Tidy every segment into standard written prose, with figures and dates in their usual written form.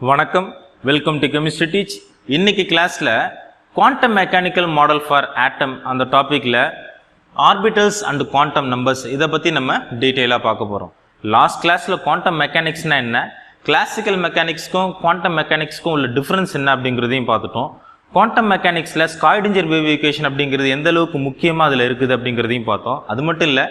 வணக்கம், welcome to chemistry teach. இன்னைக்கு கிளாஸில் குவாண்டம் மெக்கானிக்கல் மாடல் ஃபார் ஆட்டம் அந்த டாப்பிக்கில் ஆர்பிட்டல்ஸ் அண்ட் குவாண்டம் நம்பர்ஸ் இதை பற்றி நம்ம டீட்டெயிலாக பார்க்க போகிறோம். லாஸ்ட் கிளாஸில் குவாண்டம் மெக்கானிக்ஸ்னால் என்ன, கிளாசிக்கல் மெக்கானிக்ஸ்க்கும் குவாண்டம் மெக்கானிக்ஸ்க்கும் உள்ள டிஃப்ரென்ஸ் என்ன அப்படிங்கிறதையும் பார்த்துட்டோம். குவாண்டம் மெக்கானிக்ஸில் ஸ்காய்டிஞ்சர் வேவ் ஈக்குவேஷன் அப்படிங்கிறது எந்த அளவுக்கு முக்கியமாக அதில் இருக்குது அப்படிங்கிறதையும் பார்த்தோம். அது மட்டும் இல்லை,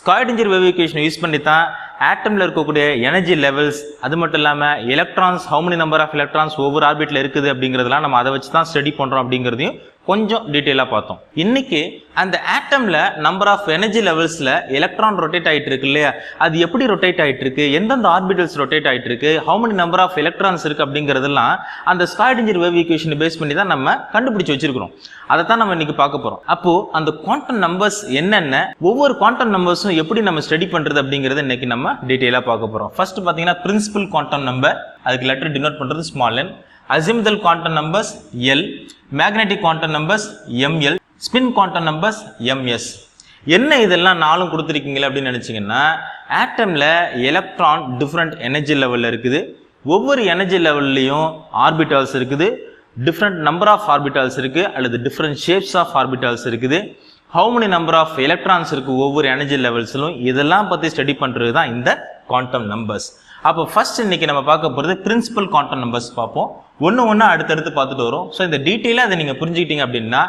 ஸ்காய்டிஞ்சர் வேவ் ஈக்குவேஷன் யூஸ் பண்ணி தான் ஆட்டமில் இருக்கக்கூடிய எனர்ஜி லெவல்ஸ், அது மட்டும் இல்லாமல் electrons, how many number of electrons ஒவ்வொரு ஆர்பிட்டில் இருக்குது அப்படிங்கிறதுலாம் நம்ம அதை வச்சு தான் ஸ்டடி பண்ணுறோம் அப்படிங்கிறதையும் கொஞ்சம் டீட்டெயிலாக பார்த்தோம். இன்னைக்கு அந்த ஆட்டமில் நம்பர் ஆஃப் எனர்ஜி லெவல்ஸில் எலக்ட்ரான் ரொட்டேட் ஆகிட்டு இருக்கு இல்லையா, அது எப்படி ரொட்டேட் ஆகிட்டு இருக்கு, எந்தெந்த ஆர்பிட்டல்ஸ் ரொட்டேட் ஆகிட்டு இருக்கு, how many number of electrons இருக்கு அப்படிங்கிறதெல்லாம் அந்த ஸ்காய்டிஞ்சர் வேவ் ஈக்குவேஷனை பேஸ் பண்ணி தான் நம்ம கண்டுபிடிச்சு வச்சிருக்கிறோம். அதை தான் நம்ம இன்னைக்கு பார்க்க போகிறோம். அப்போ அந்த குவாண்டம் நம்பர்ஸ் என்னென்ன, ஒவ்வொரு குவாண்டம் நம்பர்ஸும் எப்படி நம்ம ஸ்டடி பண்ணுறது அப்படிங்கிறத இன்னைக்கு நம்ம டீட்டெயிலாக பார்க்க போகிறோம். ஃபர்ஸ்ட் பார்த்தீங்கன்னா பிரின்சிபல் குவாண்டம் நம்பர், அதுக்கு லெட்டர் டினோட் பண்ணுறது small n. Azimuthal quantum numbers L, magnetic quantum numbers ML, spin quantum numbers MS. என்ன இதெல்லாம் நாலும் கொடுத்துருக்கீங்களே அப்படின்னு நினச்சிங்கன்னா, ஆட்டமில் எலக்ட்ரான் டிஃப்ரெண்ட் எனர்ஜி லெவலில் இருக்குது. ஒவ்வொரு எனர்ஜி லெவல்லையும் ஆர்பிட்டால்ஸ் இருக்குது, டிஃப்ரெண்ட் நம்பர் ஆஃப் ஆர்பிட்டால்ஸ் இருக்குது, அல்லது டிஃப்ரெண்ட் ஷேப்ஸ் ஆஃப் ஆர்பிட்டால்ஸ் இருக்குது, how many number of electrons இருக்குது ஒவ்வொரு எனர்ஜி லெவல்ஸிலும். இதெல்லாம் பற்றி ஸ்டடி பண்ணுறது தான் இந்த குவாண்டம் நம்பர்ஸ். அப்போ ஃபர்ஸ்ட் இன்னைக்கு நம்ம பார்க்க போகிறது பிரின்சிபல் குவாண்டம் நம்பர்ஸ் பார்ப்போம். ஒன்று அடுத்தடுத்து பார்த்துட்டு வரும். ஸோ இந்த டீட்டெயிலாக அதை நீங்கள் புரிஞ்சுக்கிட்டீங்க அப்படின்னா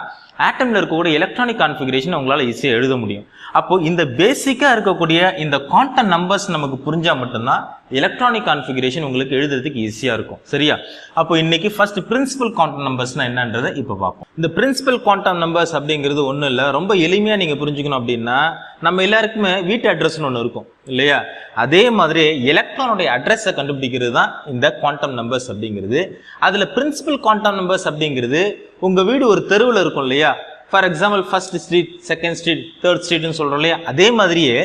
ஆட்டமில் இருக்கக்கூடிய எலக்ட்ரானிக் கான்ஃபிகரேஷன் உங்களால் ஈஸியாக எழுத முடியும். அப்போ இந்த பேசிக்காக இருக்கக்கூடிய இந்த குவாண்டம் நம்பர்ஸ் நமக்கு புரிஞ்சால் மட்டும்தான் எலக்ட்ரானிக் கான்ஃபிகரேஷன் உங்களுக்கு எழுதுறதுக்கு ஈஸியாக இருக்கும். சரியா? அப்போ இன்னைக்கு ஃபர்ஸ்ட் பிரின்சிபல் குவாண்டம் நம்பர்ஸ்னா என்னன்றதை இப்போ பார்ப்போம். இந்த பிரின்சிபல் குவாண்டம் நம்பர்ஸ் அப்படிங்கிறது ஒன்றும் இல்லை, ரொம்ப எளிமையாக நீங்கள் புரிஞ்சுக்கணும் அப்படின்னா, நம்ம எல்லாருக்குமே வீட்டு அட்ரஸ்னு ஒன்று இருக்கும் இல்லையா, அதே மாதிரி எலக்ட்ரானுடைய அட்ரஸை கண்டுபிடிக்கிறது தான் இந்த குவாண்டம் நம்பர்ஸ் அப்படிங்கிறது. அதில் பிரின்சிபல் குவாண்டம் நம்பர்ஸ் அப்படிங்கிறது உங்கள் வீடு ஒரு தெருவில் இருக்கும் இல்லையா, for example first street, second street, third ஸ்ட்ரீட்னு சொல்கிறோம் இல்லையா, அதே மாதிரியே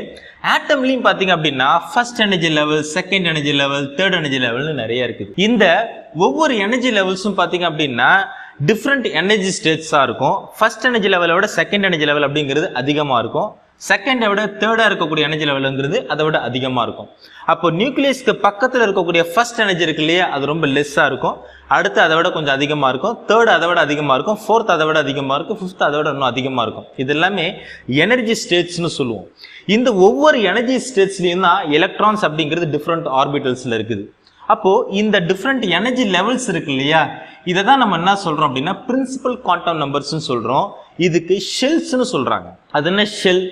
ஆட்டம்லையும் பார்த்தீங்க அப்படின்னா first energy level, second energy level, third energy லெவல்னு நிறைய இருக்குது. இந்த ஒவ்வொரு எனர்ஜி லெவல்ஸும் பார்த்தீங்க அப்படின்னா டிஃப்ரெண்ட் எனர்ஜி ஸ்டேட்ஸாக இருக்கும். ஃபர்ஸ்ட் எனர்ஜி லெவலை விட செகண்ட் எனர்ஜி லெவல் அப்படிங்கிறது அதிகமாக இருக்கும், செகண்டை விட தேர்டாக இருக்கக்கூடிய எனர்ஜி லெவலுங்கிறது அதை விட அதிகமாக இருக்கும். அப்போ நியூக்ளியஸ்க்கு பக்கத்தில் இருக்கக்கூடிய ஃபர்ஸ்ட் எனர்ஜி இருக்கு இல்லையா, அது ரொம்ப லெஸ்ஸாக இருக்கும், அடுத்து அதை விட கொஞ்சம் அதிகமாக இருக்கும், தேர்ட் அதை விட அதிகமாக இருக்கும், ஃபோர்த் அதை விட அதிகமாக இருக்கும், ஃபிஃப்த் அதை விட இன்னும் அதிகமாக இருக்கும். இது எல்லாமே எனர்ஜி ஸ்டேட்ஸ்னு சொல்லுவோம். இந்த ஒவ்வொரு எனர்ஜி ஸ்டேட்ஸ்லையும் தான் எலக்ட்ரான்ஸ் அப்படிங்கிறது டிஃப்ரெண்ட் ஆர்பிட்டல்ஸில் இருக்குது. அப்போ இந்த டிஃப்ரெண்ட் எனர்ஜி லெவல்ஸ் இருக்கு இல்லையா, இதை தான் நம்ம என்ன சொல்றோம் அப்படின்னா பிரின்சிபல் குவாண்டம் நம்பர்ஸ்னு சொல்றோம். இதுக்கு ஷெல்ஸ்னு சொல்றாங்க. அது என்ன ஷெல்?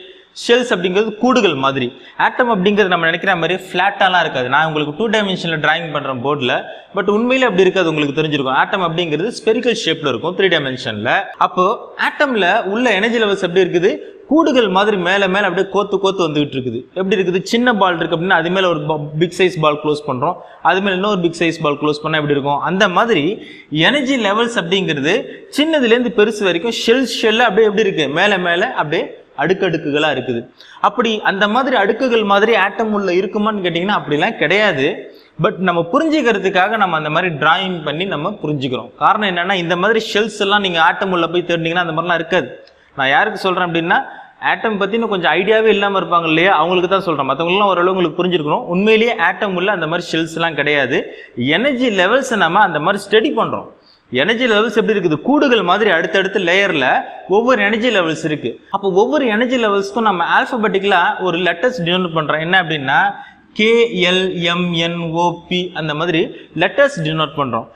ஷெல்ஸ் அப்படிங்கிறது கூடுகள் மாதிரி. ஆட்டம் அப்படிங்கிறது நம்ம நினைக்கிற மாதிரி ஃபிளாட்டாலாம் இருக்காது. நான் உங்களுக்கு 2 டைமென்ஷனில் டிராயிங் பண்ணுறேன் போர்டில், பட் உண்மையிலே அப்படி இருக்காது. உங்களுக்கு தெரிஞ்சிருக்கும், ஆட்டம் அப்படிங்கிறது ஸ்பெரிக்கல் ஷேப்பில் இருக்கும் 3 டைமென்ஷனில். அப்போ ஆட்டமில் உள்ள எனர்ஜி லெவல்ஸ் எப்படி இருக்குது, கூடுகள் மாதிரி மேலே மேலே அப்படியே கோத்து வந்துகிட்டு இருக்குது. எப்படி இருக்குது, சின்ன பால் இருக்கு அப்படின்னா அது மேலே ஒரு பிக் சைஸ் பால் க்ளோஸ் பண்ணுறோம், அது மேலே இன்னொரு பிக் சைஸ் பால் க்ளோஸ் பண்ணால் எப்படி இருக்கும், அந்த மாதிரி எனர்ஜி லெவல்ஸ் அப்படிங்கிறது சின்னதுலேருந்து பெருசு வரைக்கும் ஷெல் அப்படியே எப்படி இருக்கு, மேலே மேலே அப்படியே அடுக்கடுக்குகளா இருக்குது. அப்படி அந்த மாதிரி அடுக்குகள் மாதிரி ஆட்டம் உள்ள இருக்குமான்னு கேட்டீங்கன்னா அப்படிலாம் கிடையாது. பட் நம்ம புரிஞ்சுக்கிறதுக்காக நம்ம அந்த மாதிரி டிராயிங் பண்ணி நம்ம புரிஞ்சுக்கிறோம். காரணம் என்னன்னா, இந்த மாதிரி ஷெல்ஸ் எல்லாம் நீங்க ஆட்டம் உள்ள போய் தேடினீங்கன்னா அந்த மாதிரிலாம் இருக்காது. நான் யாருக்கு சொல்றேன் அப்படின்னா, ஆட்டம் பத்தின கொஞ்சம் ஐடியாவே இல்லாம இருப்பாங்க இல்லையா, அவங்களுக்கு தான் சொல்றேன். மற்றவங்களாம் ஓரளவு உங்களுக்கு புரிஞ்சிருக்கணும். உண்மையிலேயே ஆட்டம் உள்ள அந்த மாதிரி ஷெல்ஸ் எல்லாம் கிடையாது. எனர்ஜி லெவல்ஸ் நம்ம அந்த மாதிரி ஸ்டடி பண்றோம். எனர்ஜி லெவல்ஸ் எப்படி இருக்குது, கூடுகள் மாதிரி அடுத்தடுத்து லேயர்ல ஒவ்வொரு எனர்ஜி லெவல்ஸ் இருக்கு. அப்போ ஒவ்வொரு எனர்ஜி லெவல்ஸ்க்கும் நம்ம ஆல்பபெட்டிக்கலா ஒரு லெட்டர்ஸ் டினோட் பண்றோம். என்ன அப்படின்னா KLMNOP அந்த மாதிரி லெட்டர்ஸ் டினோட் பண்றோம்.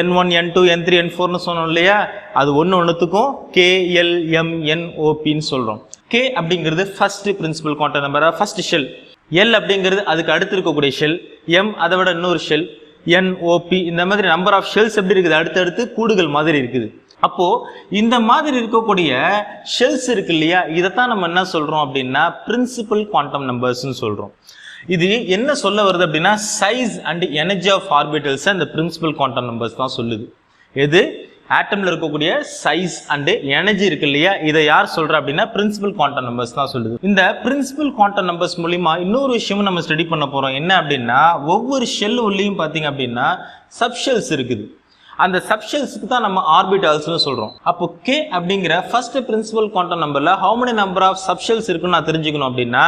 N1 N2 N3 N4ன்னு சொன்னோம் இல்லையா, அது ஒன்றுத்துக்கும் KLMNOPன்னு சொல்றோம். K அப்படிங்கிறது first principal quantum number, first shell. L அப்படிங்கிறது அதுக்கு அடுத்து இருக்கக்கூடிய ஷெல். M அதை விட இன்னொரு ஷெல். NOP இந்த மாதிரி நம்பர் ஆஃப் ஷெல்ஸ் எப்படி இருக்குது, அடுத்தடுத்து கூடுகள் மாதிரி இருக்குது. அப்போ இந்த மாதிரி இருக்கக்கூடிய ஷெல்ஸ் இருக்கு இல்லையா, இதைத்தான் நம்ம என்ன சொல்றோம் அப்படின்னா பிரின்சிபல் குவாண்டம் நம்பர்ஸ்ன்னு சொல்றோம். இது என்ன சொல்ல வருது அப்படின்னா, size and energy of orbitals இந்த பிரின்சிபல் குவாண்டம் நம்பர்ஸ் தான் சொல்லுது. எது, ஆட்டம்ல இருக்கக்கூடிய சைஸ் அண்ட் எனர்ஜி இருக்கு இல்லையா, இதை யார் சொல்ற அப்படின்னா பிரின்சிபல் குவாண்டம் நம்பர்ஸ் தான் சொல்லுது. இந்த பிரின்சிபல் குவாண்டம் நம்பர்ஸ் மூலியமா இன்னொரு விஷயமும் நம்ம ஸ்டடி பண்ண போறோம். என்ன அப்படின்னா, ஒவ்வொரு ஷெல் உள்ளேயும் பாத்தீங்க அப்படின்னா சப்ஷெல்ஸ் இருக்குது. அந்த சப்ஷெல்ஸ்க்கு தான் நம்ம ஆர்பிட்டால்ஸ்னு சொல்றோம். அப்போ k அப்படிங்கிற ஃபர்ஸ்ட் பிரின்சிபல் குவாண்டம் நம்பர்ல how many number of subshells இருக்குன்னு நான் தெரிஞ்சுக்கணும் அப்படின்னா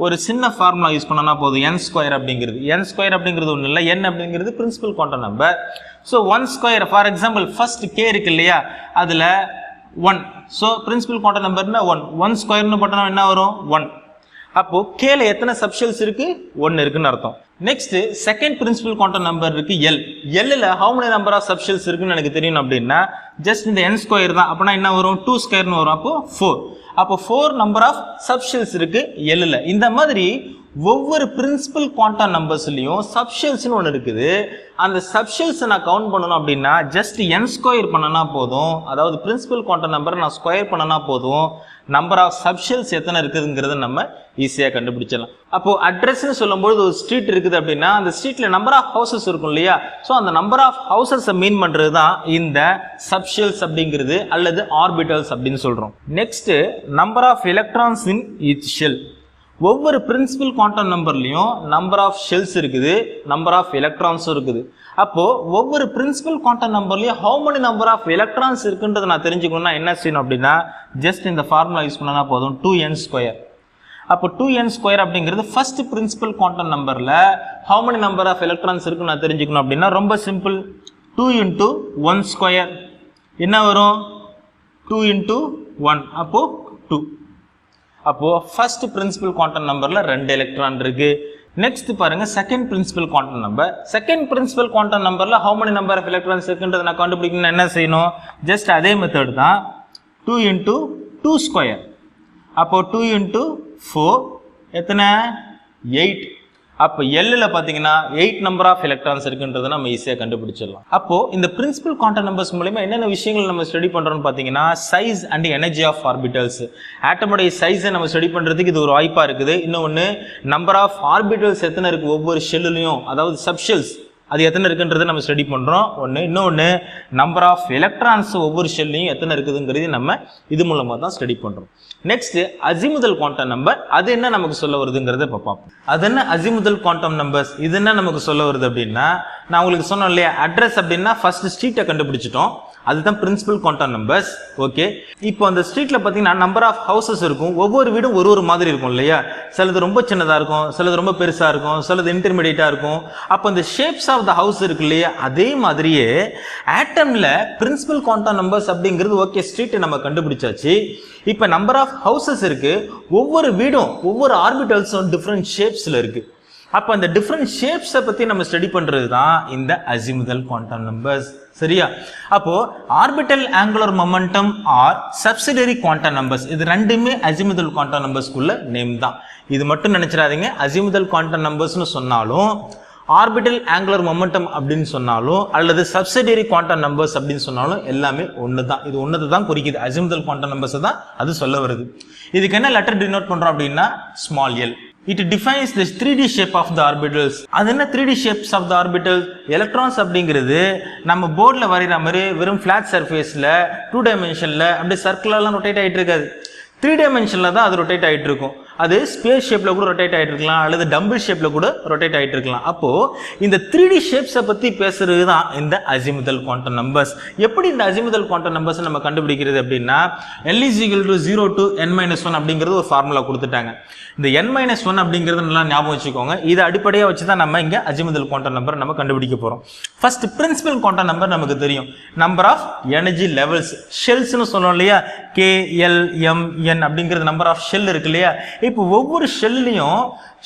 ஒரு சின்ன ஃபார்முலா யூஸ் பண்ணனா போதும். n ஸ்கொயர் அப்படிங்கிறது ஒன்றும் இல்லை, n அப்படிங்கிறது principal quantum number. So 1 square for example first k இருக்கு இல்லையா, அதில் 1. ஸோ பிரின்சிபல் குவாண்டம் நம்பர்னா 1 ஸ்கொயர்னு போட்டோம்னா என்ன வரும் 1. அப்போ கேல எத்தனை சப்ஷெல்ஸ் இருக்கு 1 இருக்குன்னு அர்த்தம். Next second principal quantum number இருக்கு L. Lல how many number of subshells இருக்குன்னு எனக்கு தெரியணும் அப்படின்னா ஜஸ்ட் இந்த n ஸ்கொயர் தான். அப்பனா என்ன வரும் 2 ஸ்கொயர்னு வரும். அப்போ 4. அப்போ 4 நம்பர் ஆஃப் சப்ஷெல்ஸ் இருக்கு Lல. இந்த மாதிரி ஒவ்வொரு பிரின்சிபல் குவாண்டம் நம்பர்ஸ்லயும் சப்ஷெல்ஸ்னு ஒன்று இருக்குது. அந்த சப்ஷெல்ஸ் நான் கவுண்ட் பண்ணணும் அப்படின்னா ஜஸ்ட் n ஸ்கொயர் பண்ணனா போதும். அதாவது பிரின்சிபல் குவாண்டம் நம்பர் நான் ஸ்கொயர் பண்ணனா போதும். நம்பர் ஆஃப் சப்ஷெல்ஸ் எத்தனை இருக்குதுங்கிறத நம்ம ஈஸியாக கண்டுபிடிச்சிடலாம். அப்போ அட்ரஸ்ன்னு சொல்லும்போது ஒரு ஸ்ட்ரீட் இருக்குது அப்படின்னா அந்த ஸ்ட்ரீட்ல நம்பர் ஆஃப் ஹவுசஸ் இருக்கும் இல்லையா, ஸோ அந்த நம்பர் ஆஃப் ஹவுசஸ் மீன் பண்றது தான் இந்த சப்ஷெல்ஸ் அப்படிங்கிறது அல்லது ஆர்பிட்டல்ஸ் அப்படின்னு சொல்றோம். Next number of electrons in each shell. ஒவ்வொரு பிரின்சிபல் குவாண்டம் நம்பர்லயும் நம்பர் ஆஃப் ஷெல்ஸ் இருக்குது, நம்பர் ஆஃப் எலக்ட்ரான்ஸும் இருக்குது. அப்போ ஒவ்வொரு பிரின்சிபல் குவாண்டம் நம்பர்லயும் how many number of electrons இருக்குன்றதை நான் தெரிஞ்சுக்கணும்னா என்ன செய்யணும் அப்படின்னா ஜஸ்ட் இந்த ஃபார்முலா யூஸ் பண்ணனா போதும் 2n ஸ்கொயர். அப்போ 2n ஸ்கொயர் அப்படிங்கிறது ஃபர்ஸ்ட் பிரின்சிபல் குவாண்டம் நம்பர்ல how many number of electrons இருக்குன்னு நான் தெரிஞ்சுக்கணும் அப்படின்னா ரொம்ப சிம்பிள். 2 into 1 ஸ்கொயர் என்ன வரும் 2 into 1 அப்போ 2. அப்போ ஃபர்ஸ்ட் பிரின்சிபல் குவாண்டம் நம்பர்ல 2 எலக்ட்ரான் இருக்கு. நெக்ஸ்ட் பாருங்க second principal quantum number. Second principal quantum நம்பர்ல how many number of electrons இருக்குன்றதை நான் கண்டுபிடிக்கணும்னா என்ன செய்யணும் ஜஸ்ட் அதே மெத்தட் தான் 2 into 2 ஸ்கொயர். அப்போ 2 into 4 எத்தனை 8. அப்போ Lல பாத்தீங்கன்னா 8 நம்பர் ஆஃப் எலக்ட்ரான்ஸ் இருக்குன்றதை நம்ம ஈஸியாக கண்டுபிடிச்சிடலாம். அப்போ இந்த பிரின்சிபல் குவாண்டம் நம்பர்ஸ் மூலமா என்னென்ன விஷயங்கள் நம்ம ஸ்டடி பண்றோம்னு பாத்தீங்கன்னா size and energy of orbitals. ஆட்டமுடைய சைஸை நம்ம ஸ்டடி பண்றதுக்கு இது ஒரு வாய்ப்பா இருக்குது. இன்னொன்று நம்பர் ஆஃப் ஆர்பிட்டல்ஸ் எத்தனை இருக்கு ஒவ்வொரு ஷெல்லுலையும், அதாவது சப்ஷெல்ஸ் அது எத்தனை இருக்குன்றதை நம்ம ஸ்டடி பண்றோம் ஒன்று. இன்னொன்று நம்பர் ஆஃப் எலக்ட்ரான்ஸ் ஒவ்வொரு ஷெல்லையும் எத்தனை இருக்குதுங்கிறது நம்ம இது மூலமா தான் ஸ்டடி பண்றோம். நெக்ஸ்ட் அசிமுதல் குவாண்டம் நம்பர், அது என்ன நமக்கு சொல்ல வருதுங்கிறத இப்போ பார்ப்போம். அது என்ன அசிமுதல் குவாண்டம் நம்பர்ஸ், இது என்ன நமக்கு சொல்ல வருது அப்படின்னா நான் உங்களுக்கு சொன்னேன் இல்லையா அட்ரஸ் அப்படின்னா ஃபர்ஸ்ட் ஸ்ட்ரீட்டை கண்டுபிடிச்சிட்டோம், அதுதான் பிரின்சிபல் குவாண்டம் நம்பர்ஸ். ஓகே, இப்போ அந்த ஸ்ட்ரீட்ல பாத்தீங்கன்னா நம்பர் ஆஃப் ஹவுசஸ் இருக்கும். ஒவ்வொரு வீடும் ஒரு மாதிரி இருக்கும் இல்லையா, சிலது ரொம்ப சின்னதா இருக்கும், சிலது ரொம்ப பெருசா இருக்கும், சிலது இன்டர்மீடியட்டா இருக்கும். அப்போ அந்த ஷேப்ஸ் ஆஃப் த ஹவுஸ் இருக்கு இல்லையா, அதே மாதிரியே ஆட்டம்ல பிரின்சிபல் குவாண்டம் நம்பர்ஸ் அப்படிங்கிறது ஓகே ஸ்ட்ரீட் நம்ம கண்டுபிடிச்சாச்சு. இப்போ நம்பர் ஆஃப் ஹவுசஸ் இருக்கு, ஒவ்வொரு வீடும் ஒவ்வொரு ஆர்பிட்டல்ஸும் டிஃப்ரெண்ட் ஷேப்ஸ்ல இருக்கு. அப்ப அந்த டிஃப்ரெண்ட் ஷேப்ஸை பத்தி நம்ம ஸ்டடி பண்றது தான் இந்த அசிமுதல் குவாண்டம் நம்பர்ஸ். சரியா, அப்போ orbital angular momentum or subsidiary quantum numbers, இது ரெண்டுமே அசிமுதல் குவாண்டம் நம்பர்ஸ்க்குள்ள நேம் தான். இது மட்டும் நினைச்சிடாதீங்க, அசிமுதல் குவாண்டம் நம்பர்ஸ்னு சொன்னாலும் ஆர்பிட்டல் ஆங்குலர் மொமெண்டம் அப்படின்னு சொன்னாலும் அல்லது சப்சிடரி குவாண்டம் நம்பர்ஸ் அப்படின்னு சொன்னாலும் எல்லாமே ஒன்று தான். இது ஒன்று தான் குறிக்குது, அசிமுதல் குவாண்டம் நம்பர்ஸ் தான் அது சொல்ல வருது. இதுக்கு என்ன லெட்டர் டினோட் பண்றோம் அப்படின்னா small L. It defines the 3D shape of the orbitals. அது என்ன 3D shapes of the orbitals? Electrons அப்படிங்கிறது நம்ம போர்டில் வரைகிற மாதிரி வெறும் ஃபிளாட் சர்ஃபேஸில் 2 டைமென்ஷனில் அப்படியே சர்க்கிளெல்லாம் ரொட்டேட் ஆகிட்டு இருக்காது. 3 டைமென்ஷனில் தான் அது ரொட்டேட் ஆகிட்டு இருக்கும். அது ஸ்பேஸ் ஷேப்ல கூட ரொட்டேட் ஆகிட்டு இருக்கலாம் அல்லது டம்பிள் ஷேப்ல கூட ரொட்டேட் ஆகிட்டு இருக்கலாம். அப்போ இந்த 3D ஷேப்ஸை பற்றி பேசுறது தான் இந்த அசிமுதல் குவாண்டம் நம்பர்ஸ். எப்படி இந்த அசிமுதல் குவாண்டம் நம்பர்ஸ் நம்ம கண்டுபிடிக்கிறது அப்படின்னா L is equal to 0 to n-1 அப்படிங்கிறது ஒரு ஃபார்முலா கொடுத்துட்டாங்க. இந்த n-1 அப்படிங்கிறது நல்லா ஞாபகம் வச்சுக்கோங்க. இதை அடிப்படையாக வச்சு தான் நம்ம இங்கே அசிமுதல் குவாண்டம் நம்பர் நம்ம கண்டுபிடிக்க போகிறோம். ஃபர்ஸ்ட் பிரின்சிபல் குவாண்டம் நம்பர் நமக்கு தெரியும், நம்பர் ஆஃப் எனர்ஜி லெவல்ஸ். ஷெல்ஸ்னு சொல்லுவோம் இல்லையா, K L M N அப்படிங்கிறது நம்பர் ஆஃப் ஷெல் இருக்கு இல்லையா. இப்போ ஒவ்வொரு ஷெல்லையும்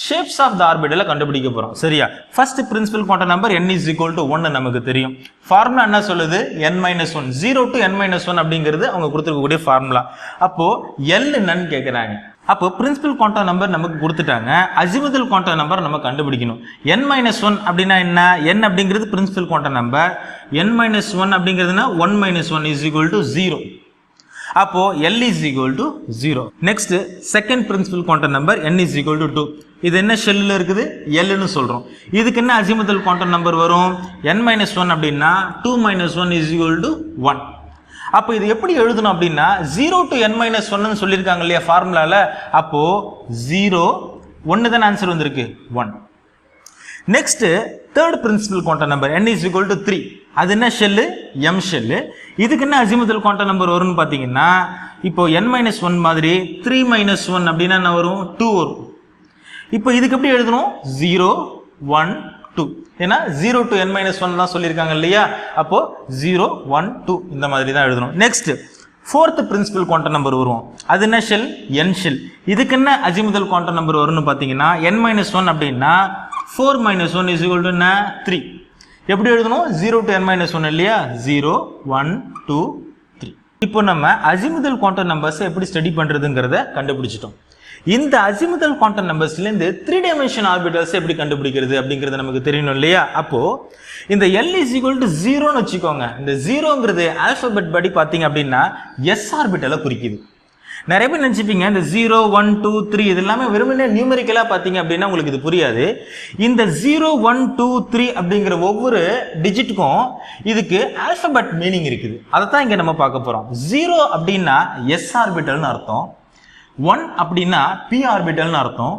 ஷேப்ஸ் ஆஃப் த ஆர்பிட்டலை கண்டுபிடிக்க போறோம். சரியா, first principal quantum number n is equal to 1 நமக்கு தெரியும். ஃபார்முலா என்ன சொல்லுது n-1, 0 to n-1 அப்படிங்கிறது அவங்க கொடுத்துருக்கக்கூடிய ஃபார்முலா. அப்போ L என்னன்னு கேட்குறாங்க. அப்போ பிரின்சிபல் குவாண்டம் நம்பர் நமக்கு கொடுத்துட்டாங்க, அசிமுதல் குவாண்டம் நம்பர் நம்ம கண்டுபிடிக்கணும். n-1 அப்படின்னா என்ன, n அப்படிங்கிறது principal quantum number, n-1 அப்படிங்கிறதுனா 1 - 1 is equal to 0. அப்போ L is equal to 0. Next second principal quantum number n is equal to 2. இது என்ன ஷெல்லில் இருக்குது, L ன்னு சொல்றோம். இதுக்கு என்ன அசிமுதல் குவாண்டம் நம்பர் வரும், n-1 அப்படின்னா 2 - 1 is equal to 1. அப்போ இது எப்படி எழுதணும் அப்படின்னா 0 to n-1 சொல்லியிருக்காங்க இல்லையா ஃபார்முலால. அப்போ 0 1 தான் ஆன்சர் வந்திருக்கு 1. Next third principal quantum number n is equal to 3. அது என்ன ஷெல்லு? M shell. இதுக்கு என்ன அசிமுதல் குவாண்டம் நம்பர் வரும்னு பார்த்தீங்கன்னா, இப்போ n-1 மாதிரி 3-1 அப்படின்னா என்ன வரும்? 2 வரும். இப்போ இதுக்கு எப்படி எழுதணும்? 0 1 2. ஏன்னா 0 to n-1 தான் சொல்லியிருக்காங்க இல்லையா? அப்போ 0 1 2 இந்த மாதிரி தான் எழுதணும். Next fourth principal quantum number வரும். அது என்ன ஷெல்? n shell. இதுக்கு என்ன அசிமுதல் குவாண்டம் நம்பர் வரும்னு பார்த்தீங்கன்னா, n-1 அப்படின்னா 4-1 is equal to 3. எப்படி எழுதணும்? 0 to n-1 இல்லையா? 0 1 2 3. இப்போ நம்ம அசிமுதல் குவாண்டம் நம்பர்ஸ் எப்படி ஸ்டடி பண்றதுங்கிறத கண்டுபிடிச்சிட்டோம். இந்த அசிமுதல் குவாண்டம் நம்பர்ஸ்ல இருந்து 3 டைமென்ஷன் ஆர்பிட்டல்ஸ் எப்படி கண்டுபிடிக்கிறது அப்படிங்கிறது நமக்கு தெரியணும் இல்லையா? அப்போ இந்த L is equal to 0 ன்னு வச்சுக்கோங்க. இந்த 0ங்கிறது ஆல்பபெட் படி பார்த்தீங்க அப்படின்னா s ஆர்பிட்டலை குறிக்குது. நிறைய பேர் நினைச்சுப்பீங்க இந்த 0 1 2 3 இது எல்லாமே வெறுமனே நியூமெரிக்கலா பார்த்தீங்க அப்படின்னா உங்களுக்கு இது புரியாது. இந்த 0 1 2 3 அப்படிங்கிற ஒவ்வொரு டிஜிட்டுக்கும் இதுக்கு ஆல்பபெட் மீனிங் இருக்குது. அதை தான் இங்க நம்ம பார்க்க போறோம். 0 அப்படின்னா s ஆர்பிட்டல்னு அர்த்தம், 1 அப்படின்னா p ஆர்பிட்டல்னு அர்த்தம்,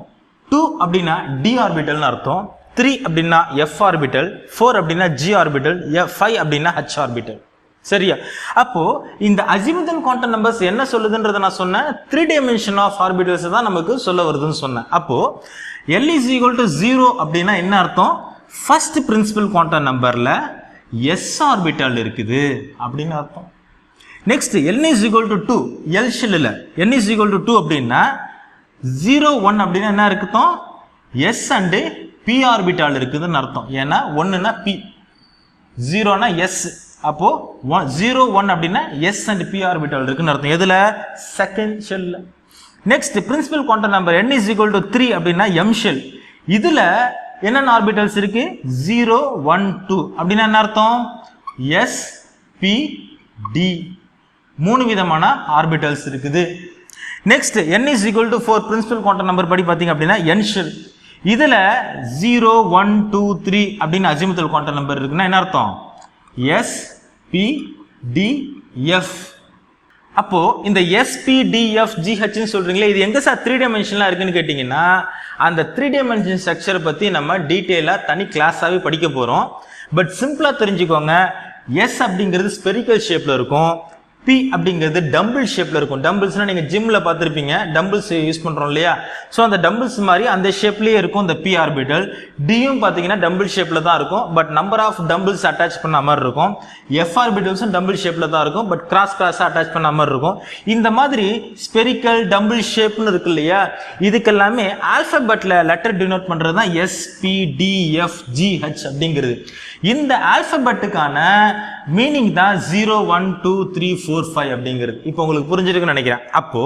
2 அப்படின்னா d ஆர்பிட்டல்னு அர்த்தம், 3 அப்படின்னா f ஆர்பிட்டல், 4 அப்படின்னா g ஆர்பிட்டல், 5 அப்படின்னா h ஆர்பிட்டல். சரியா? அப்போ இந்த அசிமுதல் குவாண்டம் நம்பர்ஸ் என்ன சொல்லுதுன்றத நான் சொன்னேன், 3 டைமென்ஷன் ஆஃப் ஆர்பிட்டல்ஸ் தான் நமக்கு சொல்ல வருதுன்னு சொன்னேன். அப்போ L is equal to 0 அப்படின்னா என்ன அர்த்தம்? ஃபர்ஸ்ட் பிரின்சிபல் குவாண்டம் நம்பர்ல s ஆர்பிட்டல் இருக்குது அப்படின்னு அர்த்தம். Next n is equal to 2, L ஷெல்ல n is equal to 2 அப்படின்னா 0 1 அப்படின்னா என்ன இருக்குதும்? s and p ஆர்பிட்டல் இருக்குதுன்னு அர்த்தம். ஏன்னா 1னா p, 0னா s. அப்போ 0 1 அப்படின்னா s and p ஆர்பிட்டல் இருக்குன்னு அர்த்தம். எதுல? செகண்ட் ஷெல்ல. Next principal quantum number n is equal to 3 அப்படின்னா m ஷெல். இதுல என்னென்ன ஆர்பிட்டல்ஸ் இருக்கு? 0 1 2 அப்படின்னா என்ன அர்த்தம்? s p d 3 விதமான ஆர்பிட்டல்ஸ் இருக்குது. Next n is equal to 4 principal quantum number படி பார்த்தீங்க அப்படின்னா n ஷெல். இதுல 0 1 2 3 அப்படின்னு அசிமுதல் குவாண்டம் நம்பர் இருக்குன்னா என்ன அர்த்தம்? s p d f. அப்போ இந்த s p d f g h ன்னு சொல்றீங்களே, இது எங்க சார் 3 டைமென்ஷன்ல இருக்குன்னு கேட்டீங்கன்னா, அந்த 3 டைமென்ஷன் ஸ்ட்ரக்சரை பத்தி நம்ம டீடைலா தனி கிளாஸாவே படிக்க போறோம். பட் சிம்பிளா தெரிஞ்சுக்கோங்க, s அப்படிங்கிறது ஸ்பெரிக்கல் ஷேப்ல இருக்கும், p அப்படிங்கிறது டம்பிள் ஷேப்ல இருக்கும். டம்பிள்ஸ்னா நீங்க ஜிம்ல பார்த்திருப்பீங்க, டம்பிள்ஸ் யூஸ் பண்றோம் இல்லையா? சோ அந்த டம்பிள்ஸ் மாதிரி அந்த ஷேப்லயே இருக்கும் இந்த p ஆர்பிட்டல். d யும் பாத்தீங்கன்னா டம்பிள் ஷேப்ல தான் இருக்கும், but number of dumbbells attach பண்ண மாதிரி இருக்கும். f ஆர்பிட்டல்ஸும் டம்பிள் ஷேப்ல தான் இருக்கும், பட் கிராஸ் கிராஸா அட்டாச் பண்ண மாதிரி இருக்கும். இந்த மாதிரி ஸ்பெரிக்கல் டம்பிள் ஷேப்னு இருக்கு இல்லையா? இதுக்கெல்லாமே ஆல்பபெட்ல லெட்டர் டினோட் பண்றது தான் s p d f g h அப்படிங்கிறது. இந்த ஆல்பபெட்டுக்கான மீனிங் தான் 0 1 2 3 4 5 அப்படிங்கிறது. இப்போ உங்களுக்கு புரிஞ்சிருக்குன்னு நினைக்கிறேன். அப்போ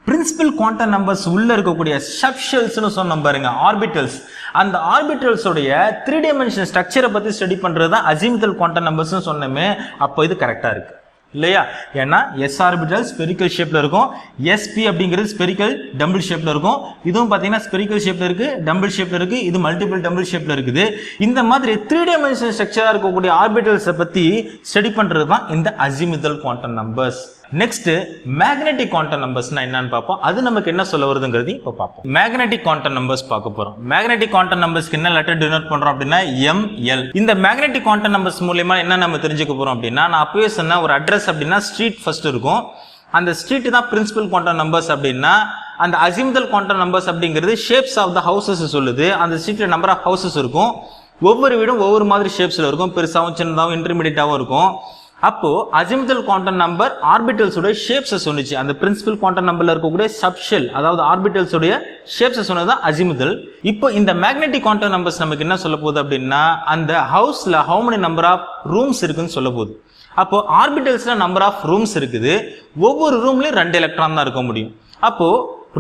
பிரின்சிபல் குவாண்டம் நம்பர்ஸ் உள்ள இருக்கக்கூடிய சப்ஷெல்ஸ்னு சொன்னோம் பாருங்க, ஆர்பிட்டல்ஸ். அந்த ஆர்பிட்டல்ஸ் உடைய 3 டைமென்ஷன் ஸ்ட்ரக்சரை பத்தி ஸ்டடி பண்றது தான் அசிமுதல் குவாண்டம் நம்பர்ஸ்னு சொன்னோமே. அப்போ இது கரெக்டா இருக்கு இல்லையா? ஏன்னா s ஆர்பிட்டல் ஸ்பெரிக்கல் ஷேப்ல இருக்கும், sp அப்படிங்கிறது ஸ்பெரிக்கல் டம்பிள் ஷேப்ல இருக்கும். இதுவும் பாத்தீங்கன்னா ஸ்பெரிக்கல் ஷேப்ல இருக்கு, டம்பிள் ஷேப்ல இருக்கு, இது மல்டிபிள் டம்பிள் ஷேப்ல இருக்குது. இந்த மாதிரி 3 டைமென்ஷன் ஸ்ட்ரக்சரா இருக்கக்கூடிய ஆர்பிட்டல்ஸை பத்தி ஸ்டடி பண்றது தான் இந்த azimuthal quantum numbers. Next magnetic quantum நம்பர்ஸ்னா என்னன்னு பார்ப்போம். அது நமக்கு என்ன சொல்ல வருதுங்கிறது இப்போ பார்ப்போம். மேக்னெட்டிக் குவாண்டம் நம்பர்ஸ் பார்க்க போறோம். மேக்னெட்டிக் குவாண்டம் நம்பர்ஸ்க்கு என்ன லெட்டர் டினோட் பண்றோம் அப்படின்னா ml. இந்த மேக்னெட்டிக் குவாண்டம் நம்பர்ஸ் மூலமா என்ன நம்ம தெரிஞ்சுக்க போறோம் அப்படின்னா, நான் அப்பவே சொன்ன ஒரு அட்ரஸ் அப்படின்னா ஸ்ட்ரீட் ஃபர்ஸ்ட் இருக்கும். அந்த ஸ்ட்ரீட் தான் பிரின்சிபல் குவாண்டம் நம்பர்ஸ் அப்படின்னா, அந்த அசிமுதல் குவாண்டம் நம்பர்ஸ் அப்படிங்கிறது ஷேப்ஸ் ஆஃப் த ஹவுசஸ் சொல்லுது. அந்த ஸ்ட்ரீட்ல நம்பர் ஆஃப் ஹவுசஸ் இருக்கும், ஒவ்வொரு வீடும் ஒவ்வொரு மாதிரி ஷேப்ஸ்ல இருக்கும், பெருசாவும் சின்னதாகவும் இன்டர்மீடியட்டாகவும் இருக்கும். அப்போ அசிமுதல் குவாண்டம் நம்பர் ஆர்பிட்டல்ஸ் உடைய ஷேப்ஸ் சொன்னுச்சு. அந்த பிரின்சிபல் குவாண்டம் நம்பர்ல இருக்கக்கூடிய சப்ஷெல் அதாவது ஆர்பிட்டல்ஸ் உடைய ஷேப்ஸ் சொன்னது அசிமுதல். இப்போ இந்த மேக்னெட்டிக் குவாண்டம் நம்பர்ஸ் நமக்கு என்ன சொல்ல போகுது அப்படின்னா, அந்த ஹவுஸ்ல how many number of rooms இருக்குன்னு சொல்ல போகுது. அப்போ ஆர்பிட்டல்ஸ்ல நம்பர் ஆஃப் ரூம்ஸ் இருக்குது, ஒவ்வொரு ரூம்லயும் 2 எலக்ட்ரான் தான் இருக்க முடியும். அப்போ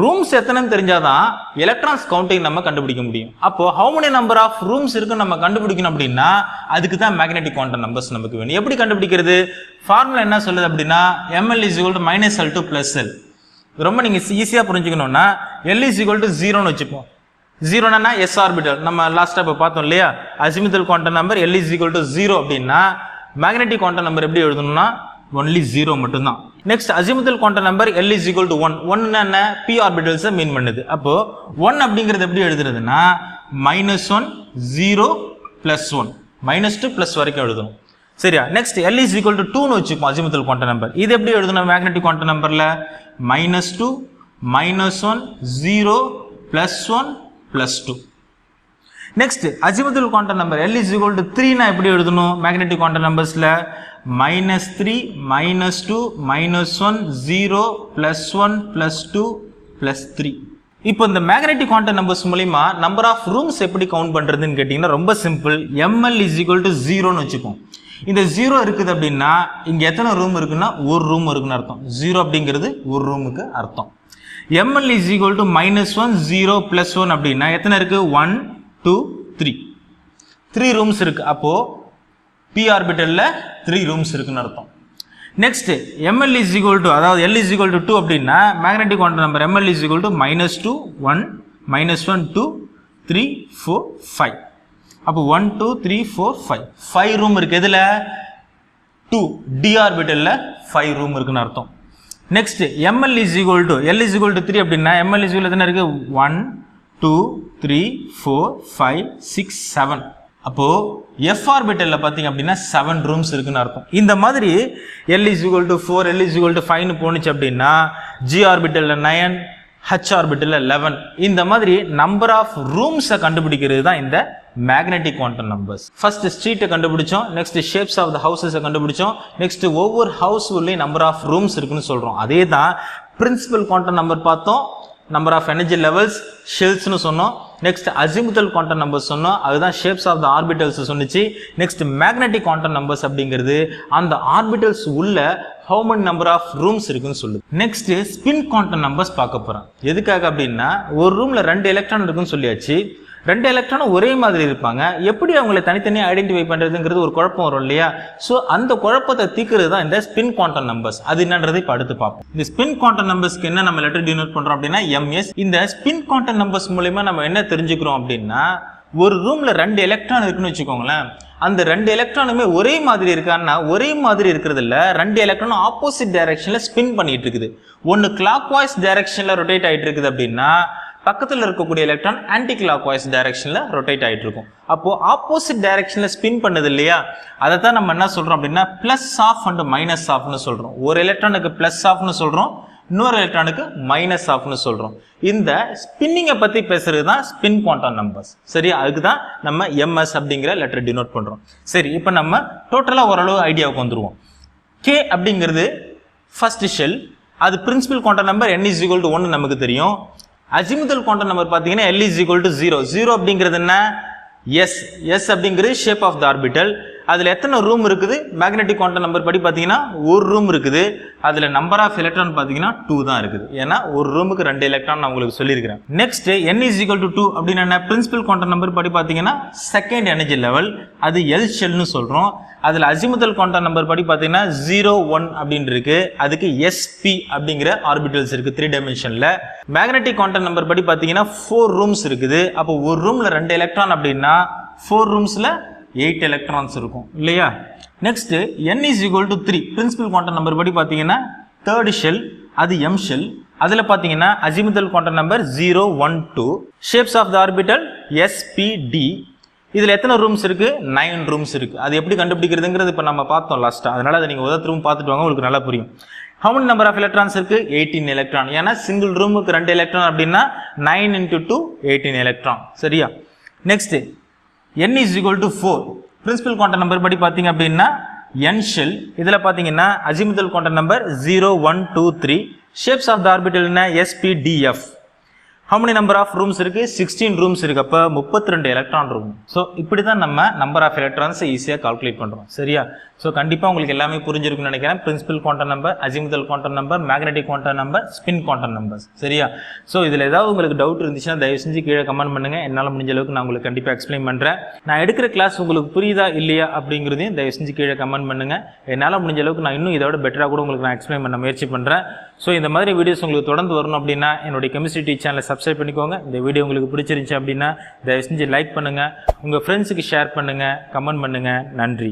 ரூம்ஸ் எத்தனைன்னு தெரிஞ்சாதான் எலக்ட்ரான்ஸ் கவுண்டிங் நம்ம கண்டுபிடிக்க முடியும். அப்போ how many number of rooms இருக்குன்னு நம்ம கண்டுபிடிக்கணும் அப்படின்னா, அதுக்கு தான் மேக்னெட்டிக் குவாண்டம் நம்பர்ஸ் நமக்கு வேணும். எப்படி கண்டுபிடிக்கிறது? ஃபார்முலா என்ன சொல்லுது அப்படின்னா, ml is equal to -l to +l. ரொம்ப நீங்க ஈஸியா புரிஞ்சுக்கணும்னா l is equal to 0ன்னு வச்சுப்போம். 0னா s ஆர்பிட்டல், நம்ம லாஸ்டா இப்ப பார்த்தோம் இல்லையா? Azimuthal quantum number l is equal to 0 அப்படின்னா மேக்னெட்டிக் குவாண்டம் நம்பர் எப்படி எழுதணும்னா only 0 மட்டும்தான். Next azimuthal quantum number l is equal to 1. 1 என்ன? p ஆர்பிட்டல்ஸ் மீன் பண்ணுது. அப்போ 1 அப்படிங்கிறது எப்படி எழுதுறதுன்னா -1 0 +1 -2 + வரைக்கும் எழுதணும். சரியா? Next L is equal to 2 னு வச்சுப்போம் அஜிமுதல் குவாண்டம் நம்பர். இது எப்படி எழுதணும் மேக்னெட்டிக் குவாண்டம் நம்பர்ல? -2 -1 0 +1 +2. Next azimuthal quantum number L is equal to 3 னா எப்படி எழுதணும் மேக்னெட்டிக் குவாண்டம் நம்பர்ஸ்ல? -3 -2 -1 0 +1 +2 +3. இப்போ இந்த மேக்னெட்டிக் குவாண்டம் நம்பர்ஸ் மூலமா நம்பர் ஆஃப் ரூம்ஸ் எப்படி கவுண்ட் பண்றதுன்னு கேட்டீங்கன்னா ரொம்ப simple. ML is equal to 0 னு வச்சுப்போம். இந்த 0 இருக்குது அப்படின்னா இங்க எத்தனை ரூம் இருக்குன்னா ஒரு ரூம் இருக்குன்னு அர்த்தம். 0 அப்படிங்கிறது ஒரு ரூமுக்கு அர்த்தம். ML is equal to -1 0 +1 அப்படின்னா எத்தனை இருக்கு? 1 2 3 ரூம்ஸ் இருக்கு. அப்போ p ஆர்பிட்டல்ல 3 ரூம்ஸ் இருக்குன்னு அர்த்தம். Next ML is equal to அதாவது L is equal to 2 அப்படின்னா magnetic quantum number ML is equal to -2 1 -1 2 3 4 5. அப்போ 1 2 3 4 5 ரூம் இருக்கு. எதுல? 2 d ஆர்பிட்டல்ல 5 ரூம் இருக்குன்னு அர்த்தம். Next ML is equal to L is equal to 3 அப்படின்னா ML is equal to என்ன இருக்கு? 1 2 3 4 5 6 7. அப்போ f ஆர்பிட்டல்ல பாத்தீங்க அப்படின்னா 7 ரூம்ஸ் இருக்குன்னு அர்த்தம். இந்த மாதிரி L is equal to 4 L is equal to 5 னு போனுச்சு அப்படின்னா g ஆர்பிட்டல்ல 9 h ஆர்பிட்டல்ல 11. இந்த மாதிரி நம்பர் ஆஃப் ரூம்ஸை கண்டுபிடிக்கிறது தான் இந்த மேக்னெட்டிக் குவாண்டம் நம்பர்ஸ். ஃபர்ஸ்ட் ஸ்ட்ரீட்டை கண்டுபிடிச்சோம், நெக்ஸ்ட் ஷேப்ஸ் ஆஃப் த ஹவுசஸை கண்டுபிடிச்சோம், நெக்ஸ்ட் ஒவ்வொரு ஹவுஸ் உள்ளேயும் நம்பர் ஆஃப் ரூம்ஸ் இருக்குன்னு சொல்றோம். அதே தான் பிரின்சிபல் குவாண்டம் நம்பர் பார்த்தோம், நம்பர் ஆஃப் எனர்ஜி லெவல்ஸ் ஷெல்ஸ்னு சொன்னோம். நெக்ஸ்ட் அஜிமுதல் குவாண்டம் நம்பர்ஸ் சொன்னோம், அதுதான் ஷேப்ஸ் ஆஃப் த ஆர்பிட்டல்ஸ் சொன்னிச்சு. நெக்ஸ்ட் மேக்னெட்டிக் குவாண்டம் நம்பர்ஸ் அப்படிங்கிறது அந்த ஆர்பிட்டல்ஸ் உள்ள how many number of rooms இருக்குன்னு சொல்லுது. நெக்ஸ்ட் ஸ்பின் குவாண்டம் நம்பர்ஸ் பார்க்க போறோம். எதுக்காக அப்படின்னா ஒரு ரூம்ல 2 எலக்ட்ரான் இருக்குன்னு சொல்லியாச்சு. 2 எலக்ட்ரானும் ஒரே மாதிரி இருப்பாங்க, எப்படி அவங்களை தனித்தனியாக ஐடென்டிஃபை பண்றதுங்கிறது ஒரு குழப்பம் வரும் இல்லையா? ஸோ அந்த குழப்பத்தை தீர்க்கிறது தான் இந்த ஸ்பின் குவாண்டம் நம்பர்ஸ். அது என்னன்றது இப்போ அடுத்து பார்ப்போம். இந்த ஸ்பின் குவாண்டம் நம்பர்ஸ்க்கு என்ன நம்ம லெட்டர் டினோட் பண்றோம் அப்படின்னா MS. இந்த ஸ்பின் குவாண்டம் நம்பர்ஸ் மூலமா நம்ம என்ன தெரிஞ்சுக்கிறோம் அப்படின்னா ஒரு ரூம்ல 2 எலக்ட்ரான் இருக்குன்னு வச்சுக்கோங்களேன், அந்த 2 எலக்ட்ரானுமே ஒரே மாதிரி இருக்கான்னா ஒரே மாதிரி இருக்கிறது இல்ல, 2 எலக்ட்ரானும் ஆப்போசிட் டைரக்ஷன்ல ஸ்பின் பண்ணிட்டு இருக்குது. ஒன்னு கிளாக் வாய்ஸ் டைரக்ஷன்ல ரொட்டேட் ஆயிட்டு இருக்குது அப்படின்னா பக்கத்துல இருக்கக்கூடிய எலக்ட்ரான் ஆன்டி கிளாக் வாய்ஸ் டைரக்ஷன்ல ரொட்டேட் ஆயிட்டு இருக்கும். அப்போ ஆப்போசிட் டைரக்ஷன்ல ஸ்பின் பண்ணுது இல்லையா, அதை தான் நம்ம என்ன சொல்றோம் அப்படின்னா பிளஸ் ஆஃப் அண்ட் மைனஸ் ஆஃப்னு சொல்றோம். ஒரு எலக்ட்ரானுக்கு பிளஸ் ஆஃப்னு சொல்றோம், இன்னொரு எலக்ட்ரானுக்கு மைனஸ் ஆஃப்னு சொல்றோம். இந்த ஸ்பின்னிங்கை பத்தி பேசுறது தான் ஸ்பின் குவாண்டம் நம்பர்ஸ். சரி, அதுக்கு தான் நம்ம MS அப்படிங்கிற லெட்டர் டினோட் பண்றோம். சரி, இப்போ நம்ம டோட்டலா ஓரளவு ஐடியாவுக்கு வந்துருவோம். K அப்படிங்கிறது ஃபர்ஸ்ட் ஷெல், அது principal quantum number n is equal to 1 நமக்கு தெரியும். அஜிமுதல் குவாண்டம் நம்பர் பார்த்தீங்கன்னா L is equal to 0. 0 அப்படிங்கிறது என்ன? S அப்படிங்கிறது ஷேப் ஆஃப் த ஆர்பிட்டல். அதுல எத்தனை ரூம் இருக்குது? மேக்னெட்டிக் குவாண்டம் நம்பர் படி பார்த்தீங்கன்னா ஒரு ரூம் இருக்குது. அதுல நம்பர் ஆஃப் எலக்ட்ரான் பார்த்தீங்கன்னா 2 தான் இருக்குது. ஏன்னா ஒரு ரூமுக்கு 2 எலக்ட்ரான் நான் உங்களுக்கு சொல்லியிருக்கிறேன். Next n is equal to 2 அப்படின்னா பிரின்சிபல் குவாண்டம் நம்பர் படி பார்த்தீங்கன்னா செகண்ட் எனர்ஜி லெவல், அது L ஷெல்னு சொல்றோம். அதுல அஜிமுதல் குவாண்டம் நம்பர் படி பார்த்தீங்கன்னா 0 1 அப்படின்னு இருக்கு, அதுக்கு SP அப்படிங்கிற ஆர்பிட்டல்ஸ் இருக்கு 3 டைமென்ஷன்ல. மேக்னெட்டிக் குவாண்டம் நம்பர் படி பார்த்தீங்கன்னா 4 ரூம்ஸ் இருக்குது. அப்போ ஒரு ரூம்ல 2 எலக்ட்ரான் அப்படின்னா 4 ரூம்ஸ்ல 8 எலக்ட்ரான்ஸ் இருக்கும் இல்லையா? Next n is equal to 3 principal quantum number படி பார்த்தீங்கன்னா தேர்ட் ஷெல், அது M ஷெல். அதுல பார்த்தீங்கன்னா azimuthal quantum number 0 1 2, shapes of the orbital SPD. இதுல எத்தனை ரூம்ஸ் இருக்கு? 9 ரூம்ஸ் இருக்கு. அது எப்படி கண்டுபிடிக்கிறதுங்கிறது இப்ப நம்ம பார்த்தோம் லாஸ்டா, அதனால அதை நீங்க திரும்ப பார்த்துட்டு வாங்க, உங்களுக்கு நல்லா புரியும். how many number of electrons இருக்கு? 18 எலக்ட்ரான். ஏன்னா சிங்கிள் ரூமுக்கு 2 எலக்ட்ரான் அப்படின்னா 9 into 2 18 எலக்ட்ரான். சரியா? Next n is equal to 4 principal quantum number படி பார்த்தீங்க அப்படின்னா n ஷெல். இதுல பாத்தீங்கன்னா azimuthal quantum number 0 1 2 3, shapes of the orbital என்ன? SPDF. how many number of rooms இருக்கு? 16 rooms இருக்கு. அப்ப 32 எலக்ட்ரான் ரூம். சோ இப்படி தான் நம்ம நம்பர் ஆஃப் எலக்ட்ரான்ஸ் ஈஸியா கால்குலேட் பண்றோம். சரியா? சோ கண்டிப்பா உங்களுக்கு எல்லாமே புரிஞ்சிருக்கும்னு நினைக்கிறேன். Principal quantum number, azimuthal quantum number, magnetic quantum number, spin quantum numbers. சரியா? சோ இதுல ஏதாவது உங்களுக்கு டவுட் இருந்துச்சுன்னா தயவு செஞ்சு கீழே கமெண்ட் பண்ணுங்க, என்னால முடிஞ்ச அளவுக்கு நான் உங்களுக்கு கண்டிப்பா எக்ஸ்பிளைன் பண்றேன். நான் எடுக்கிற கிளாஸ் உங்களுக்கு புரியுதா இல்லையா அப்படிங்கிறதையும் தயவு செஞ்சு கீழே கமெண்ட் பண்ணுங்க. என்னால முடிஞ்ச அளவுக்கு நான் இன்னும் இதோட பெட்டரா கூட உங்களுக்கு நான் எக்ஸ்பிளைன் பண்ண முயற்சி பண்றேன். ஸோ இந்த மாதிரி வீடியோஸ் உங்களுக்கு தொடர்ந்து வரணும் அப்படின்னா என்னுடைய கெமிஸ்ட்ரி டீச் சேனலை சப்ஸ்கிரைப் பண்ணிக்கோங்க. இந்த வீடியோ உங்களுக்கு பிடிச்சிருந்துச்சு அப்படின்னா தயவு செஞ்சு லைக் பண்ணுங்க, உங்க ஃப்ரெண்ட்ஸுக்கு ஷேர் பண்ணுங்க, கமெண்ட் பண்ணுங்க. நன்றி.